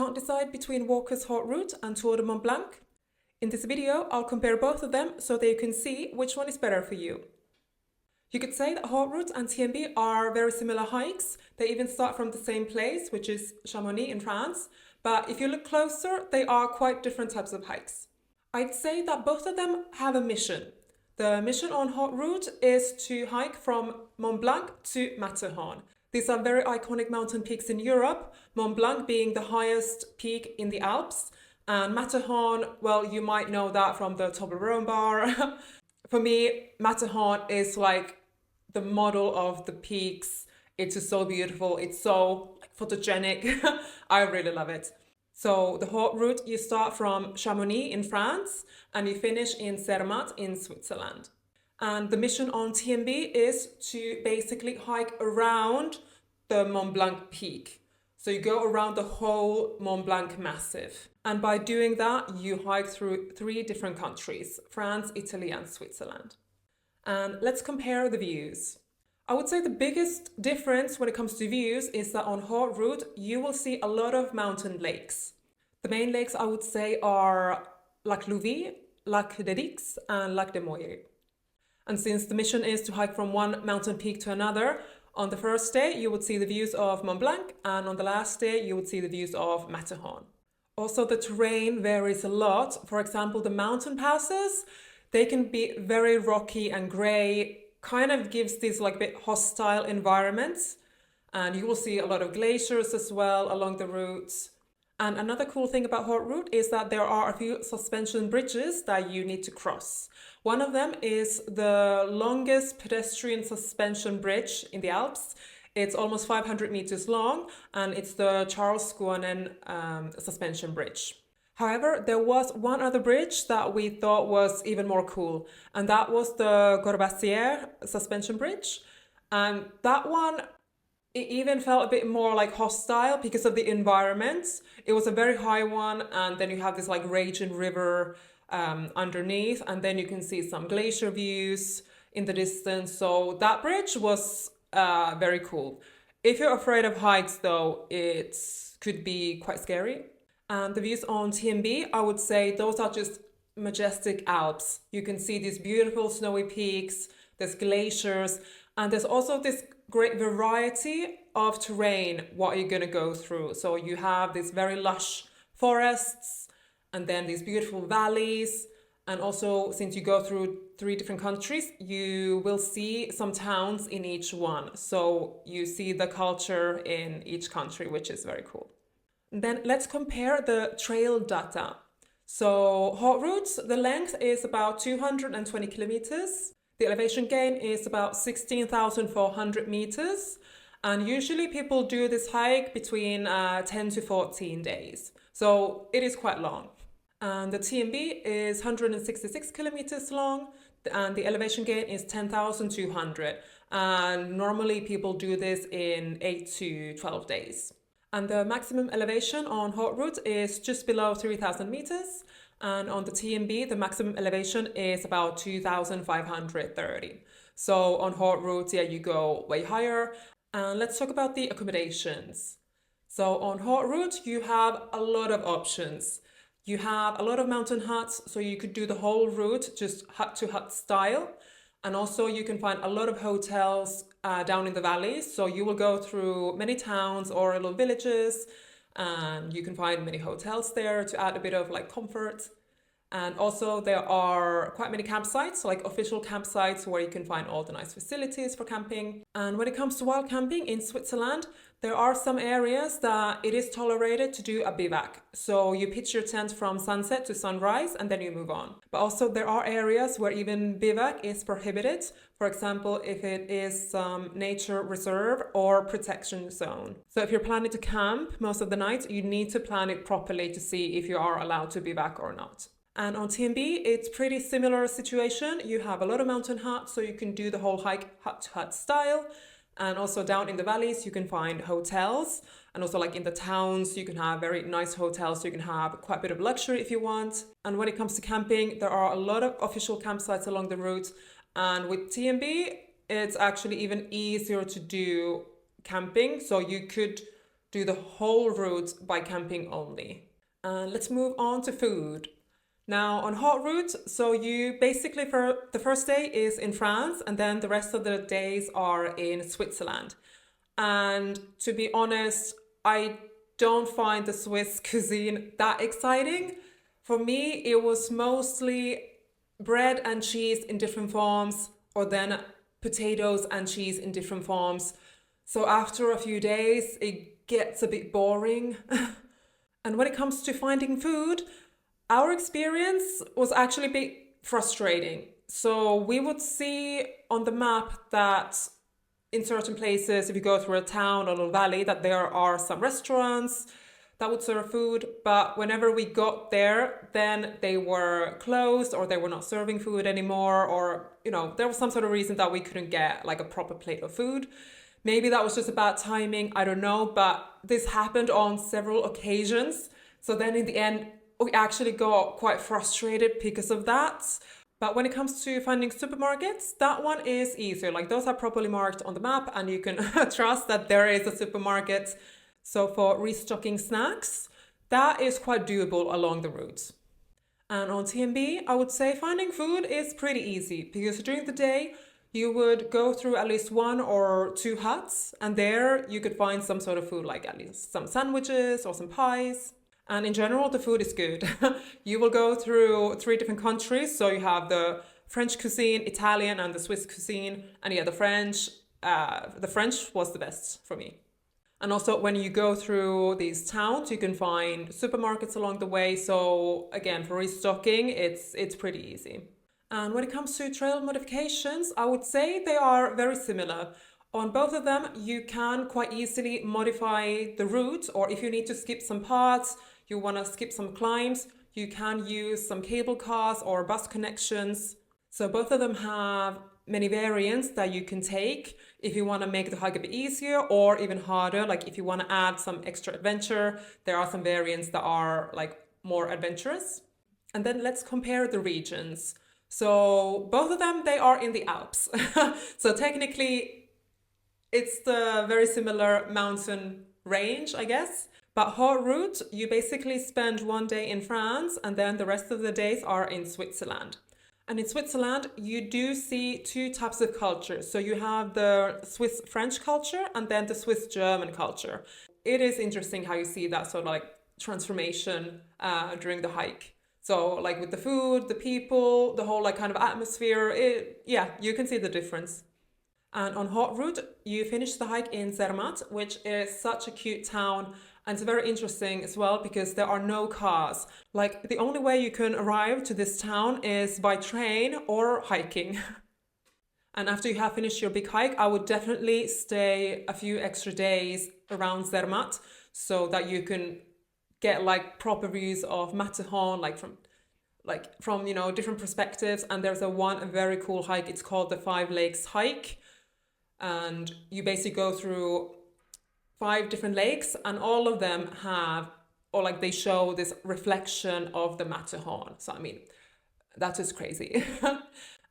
Can't decide between Walker's Haute Route and Tour du Mont Blanc? In this video, I'll compare both of them so that you can see which one is better for you. You could say that Haute Route and TMB are very similar hikes. They even start from the same place, which is Chamonix in France. But if you look closer, they are quite different types of hikes. I'd say that both of them have a mission. The mission on Haute Route is to hike from Mont Blanc to Matterhorn. These are very iconic mountain peaks in Europe, Mont Blanc being the highest peak in the Alps. And Matterhorn, well, you might know that from the Toblerone bar. For me, Matterhorn is like the model of the peaks. It's just so beautiful. It's so photogenic. I really love it. So the Haute Route, you start from Chamonix in France and you finish in Zermatt in Switzerland. And the mission on TMB is to basically hike around the Mont Blanc peak. So you go around the whole Mont Blanc massif. And by doing that, you hike through 3 different countries, France, Italy, and Switzerland. And let's compare the views. I would say the biggest difference when it comes to views is that on Haute Route, you will see a lot of mountain lakes. The main lakes I would say are Lac Louvis, Lac de Dix, and Lac de Moyer. And since the mission is to hike from one mountain peak to another, on the first day you would see the views of Mont Blanc, and on the last day you would see the views of Matterhorn. Also, the terrain varies a lot. For example, the mountain passes, they can be very rocky and grey, kind of gives this like bit hostile environments. And you will see a lot of glaciers as well along the routes. And another cool thing about Haute Route is that there are a few suspension bridges that you need to cross. One of them is the longest pedestrian suspension bridge in the Alps. It's almost 500 meters long, and it's the Charles Schoonen suspension bridge. However, there was one other bridge that we thought was even more cool, and that was the Corbassière suspension bridge. And that one, it even felt a bit more like hostile because of the environment. It was a very high one, and then you have this like raging river underneath, and then you can see some glacier views in the distance. So that bridge was very cool. If you're afraid of heights though, it could be quite scary. And the views on TMB, I would say those are just majestic Alps. You can see these beautiful snowy peaks, there's glaciers, and there's also this great variety of terrain, what you're gonna go through. So you have these very lush forests, and then these beautiful valleys. And also, since you go through 3 different countries, you will see some towns in each one. So you see the culture in each country, which is very cool. Then let's compare the trail data. So Haute Route, the length is about 220 kilometers. The elevation gain is about 16,400 meters. And usually people do this hike between 10 to 14 days. So it is quite long. And the TMB is 166 kilometers long, and the elevation gain is 10,200. And normally people do this in 8 to 12 days. And the maximum elevation on Haute Route is just below 3,000 meters. And on the TMB, the maximum elevation is about 2,530. So on Haute Route, yeah, you go way higher. And let's talk about the accommodations. So on Haute Route, you have a lot of options. You have a lot of mountain huts, so you could do the whole route just hut to hut style. And also you can find a lot of hotels down in the valleys. So you will go through many towns or little villages, and you can find many hotels there to add a bit of like comfort. And also there are quite many campsites, like official campsites where you can find all the nice facilities for camping. And when it comes to wild camping in Switzerland, there are some areas that it is tolerated to do a bivouac. So you pitch your tent from sunset to sunrise and then you move on. But also there are areas where even bivouac is prohibited. For example, if it is some nature reserve or protection zone. So if you're planning to camp most of the night, you need to plan it properly to see if you are allowed to bivouac or not. And on TMB, it's pretty similar situation. You have a lot of mountain huts, so you can do the whole hike hut to hut style. And also down in the valleys, you can find hotels. And also like in the towns, you can have very nice hotels. So you can have quite a bit of luxury if you want. And when it comes to camping, there are a lot of official campsites along the route. And with TMB, it's actually even easier to do camping. So you could do the whole route by camping only. And let's move on to food. Now on Haute Route, so you basically for the first day is in France and then the rest of the days are in Switzerland. And to be honest, I don't find the Swiss cuisine that exciting. For me, it was mostly bread and cheese in different forms, or then potatoes and cheese in different forms. So after a few days, it gets a bit boring. And when it comes to finding food, our experience was actually a bit frustrating. So we would see on the map that in certain places, if you go through a town or a valley, that there are some restaurants that would serve food. But whenever we got there, then they were closed or they were not serving food anymore. Or, there was some sort of reason that we couldn't get like a proper plate of food. Maybe that was just a bad timing. I don't know. But this happened on several occasions. So then in the end, we actually got quite frustrated because of that. But when it comes to finding supermarkets, that one is easier. Like those are properly marked on the map and you can trust that there is a supermarket. So for restocking snacks, that is quite doable along the route. And on TMB, I would say finding food is pretty easy because during the day, you would go through at least 1 or 2 huts and there you could find some sort of food, like at least some sandwiches or some pies. And in general, the food is good. You will go through 3 different countries. So you have the French cuisine, Italian, and the Swiss cuisine. And yeah, the French was the best for me. And also when you go through these towns, you can find supermarkets along the way. So again, for restocking, it's pretty easy. And when it comes to trail modifications, I would say they are very similar. On both of them, you can quite easily modify the route, or if you need to skip some parts, you want to skip some climbs, you can use some cable cars or bus connections. So both of them have many variants that you can take if you want to make the hike a bit easier or even harder. Like if you want to add some extra adventure, there are some variants that are like more adventurous. And then let's compare the regions. So both of them, they are in the Alps. So technically, it's the very similar mountain range, I guess. But Haute Route, you basically spend 1 day in France and then the rest of the days are in Switzerland. And in Switzerland, you do see 2 types of cultures. So you have the Swiss-French culture and then the Swiss-German culture. It is interesting how you see that sort of like transformation during the hike. So like with the food, the people, the whole like kind of atmosphere, you can see the difference. And on Haute Route, you finish the hike in Zermatt, which is such a cute town. And it's very interesting as well because there are no cars. Like the only way you can arrive to this town is by train or hiking. And after you have finished your big hike, I would definitely stay a few extra days around Zermatt so that you can get like proper views of Matterhorn, from different perspectives. And there's a very cool hike. It's called the 5 Lakes hike. And you basically go through 5 different lakes and all of them they show this reflection of the Matterhorn. So, I mean, that is crazy.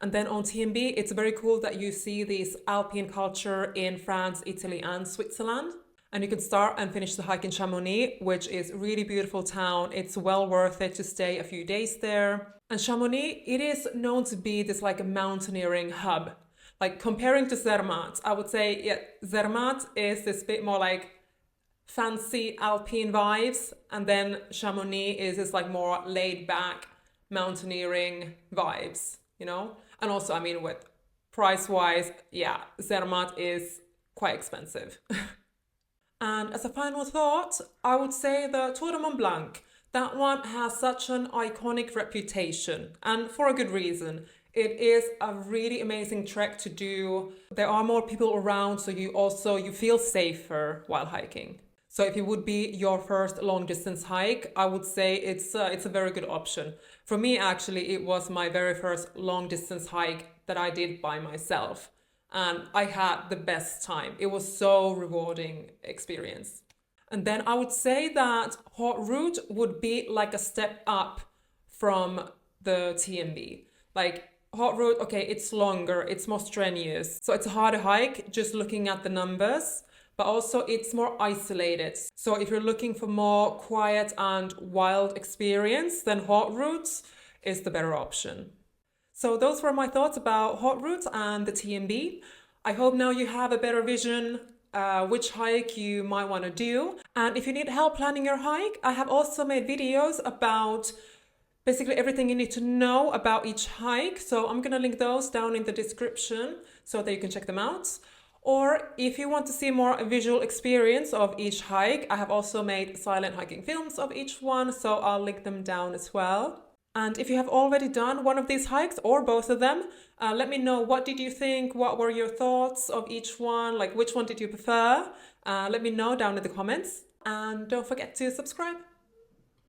And then on TMB, it's very cool that you see this Alpine culture in France, Italy, and Switzerland. And you can start and finish the hike in Chamonix, which is a really beautiful town. It's well worth it to stay a few days there. And Chamonix, it is known to be this like a mountaineering hub. Like comparing to Zermatt, I would say, Zermatt is this bit more like fancy Alpine vibes. And then Chamonix is this like more laid back mountaineering vibes, And also, I mean, with price wise, Zermatt is quite expensive. And as a final thought, I would say the Tour du Mont Blanc, that one has such an iconic reputation and for a good reason. It is a really amazing trek to do. There are more people around, so you feel safer while hiking. So if it would be your first long distance hike, I would say it's a very good option. For me, actually, it was my very first long distance hike that I did by myself. And I had the best time. It was so rewarding experience. And then I would say that Haute Route would be like a step up from the TMB. Like Haute Route, okay, it's longer, it's more strenuous. So it's a harder hike just looking at the numbers. but also it's more isolated. So if you're looking for more quiet and wild experience, then Haute Route is the better option. So those were my thoughts about Haute Route and the TMB. I hope now you have a better vision which hike you might want to do. And if you need help planning your hike, I have also made videos about basically everything you need to know about each hike. So I'm going to link those down in the description so that you can check them out. Or if you want to see more a visual experience of each hike, I have also made silent hiking films of each one, so I'll link them down as well. And if you have already done one of these hikes or both of them, let me know, what did you think? What were your thoughts of each one? Like, which one did you prefer? Let me know down in the comments. And don't forget to subscribe.